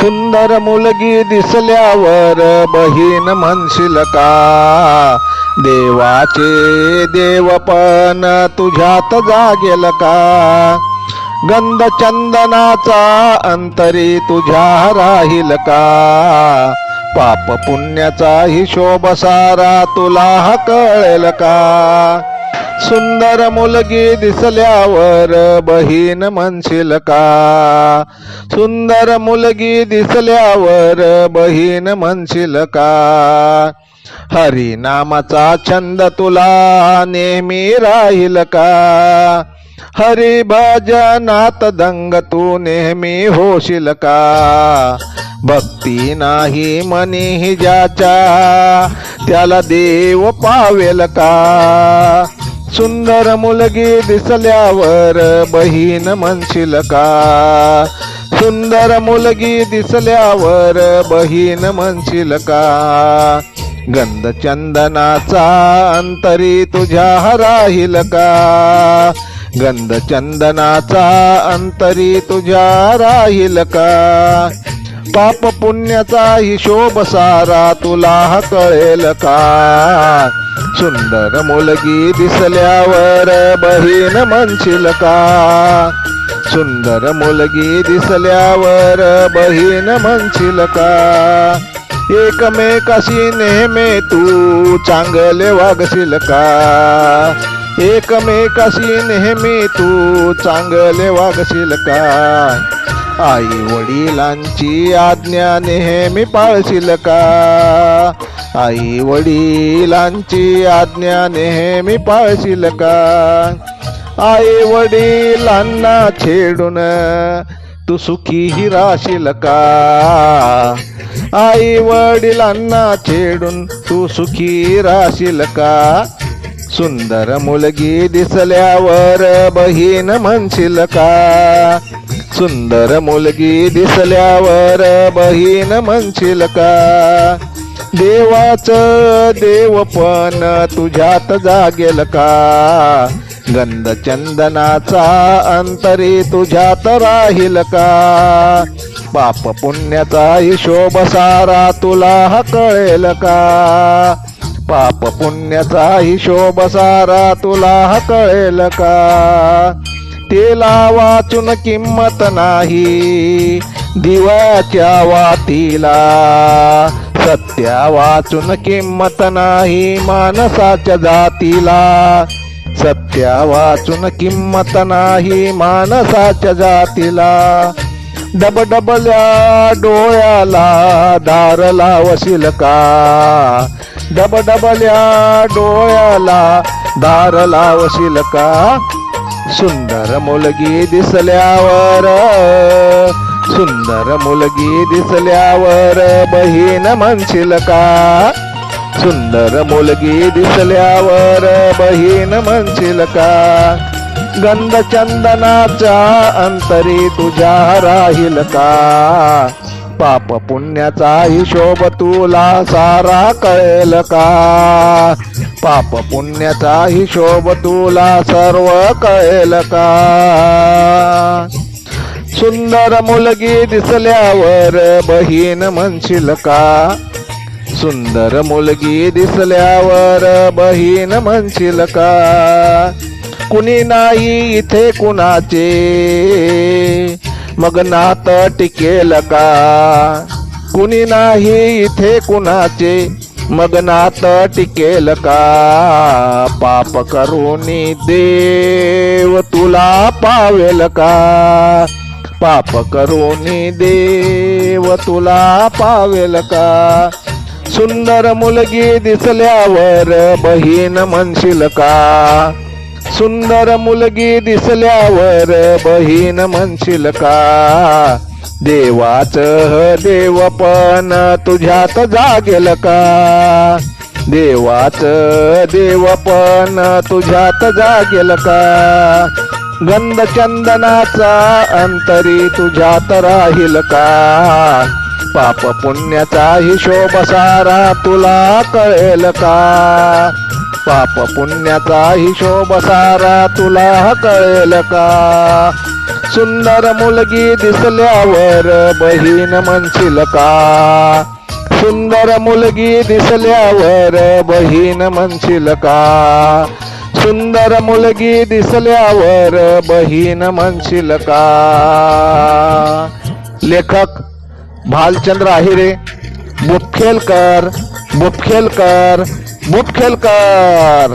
सुंदर मुलगी दिसल्यावर बहीण म्हणशील का, देवाचे देवपण तुझ्यात जागेल का. गंध चंदनाचा अंतरी तुझ्या राहील का, पाप पुण्याचा हिशोब सारा तुला कळेल का. सुंदर मुलगी दिसल्यावर बहीण म्हणशील का, सुंदर मुलगी दिसल्यावर बहीण म्हणशील का. हरिनामाचा छंद तुला नेहमी राहील का, हरी भजनात दंग तू नेहमी होशील का. भक्ती नाही मनी ज्याच्या त्याला देव पावेल का. सुंदर मुलगी दिसल्यावर बहीण म्हणशील का, सुंदर मुलगी दिसल्यावर बहीण म्हणशील का. गंध चंदनाचा अंतरी तुझ्या राहील का, गंध चंदनाचा अंतरी तुझ्या राहील का. पाप पुण्याचा हिशोब सारा तुला कळेल का. सुंदर मुलगी दिसल्यावर बहीण म्हणशील का, सुंदर मुलगी दिसल्यावर बहीण म्हणशील का. एकमेकाशी नेहमी तू चांगले वागशील का, एकमेकाशी नेहमी तू चांगले वागशील का. आई वडिलांची आज्ञा नेहमी पाळशील का, आई वडिलांची आज्ञा नेहमी पाळशील का. आई वडिलांना छेडून तू सुखी राशील का, आई वडिलांना छेडून तू सुखी राशील का. सुंदर मुलगी दिसल्यावर बहीण म्हणशील का, सुंदर मुलगी दिसल्यावर बहीण म्हणशील का. देवाचं देवपण तुझ्यात जागेल का, गंध चंदनाचा अंतरी तुझ्यात राहील का. पाप पुण्याचा हिशोब सारा तुला कळेल का, पाप पुण्याचा हिशोब सारा तुला कळेल का. तेला वाचून किंमत नाही दिव्याच्या वातीला, सत्या वाचून किंमत नाही माणसाच्या जातीला. सत्या वाचून किंमत नाही माणसाच्या जातीला. डबडबल्या डोळ्याला दार लावशील का, डबडबल्या डोळ्याला दार लावशील का. सुंदर मुलगी दिसल्यावर, सुंदर मुलगी दिसल्यावर बहीण म्हणशील का, सुंदर मुलगी दिसल्यावर बहीण म्हणशील का. गंध चंदनाचा अंतरी तुझ्या राहील का, पाप पुण्याचा हिशोब तुला सारा कळेल का. पाप पुण्याचा हिशोब तुला सर्व कळेल का. सुंदर मुलगी दिसल्यावर बहीण म्हणशील का, सुंदर मुलगी दिसल्यावर बहीण म्हणशील का. कुणी नाही इथे कुणाचे मग नात टिकेल का, कुणी नाही इथे कुणाचे मग नात टिकेल का. पाप करूनी देव तुला पावेल का, पाप करूनी देव तुला पावेल का. सुंदर मुलगी दिसल्यावर बहीण म्हणशील का, सुंदर मुलगी दिसल्यावर बहीण म्हणशील का. देवाचं देवपण तुझ्यात जागेल का, देवाचं देवपण तुझ्यात जागेल का. गंध चंदनाचा अंतरी तुझ्यात राहील का, पाप पुण्याचा हिशोब सारा तुला कळेल का. पाप पुण्याचा हिशोब सारा तुला कळेल का. सुंदर मुलगी दिसल्यावर बहीण म्हणशील का? सुंदर मुलगी दिसल्यावर बहीण म्हणशील का? सुंदर मुलगी दिसल्यावर बहीण म्हणशील का? लेखक भालचंद्र आहिरे, बुटखेलकर बुटखेलकर बुटखेलकर.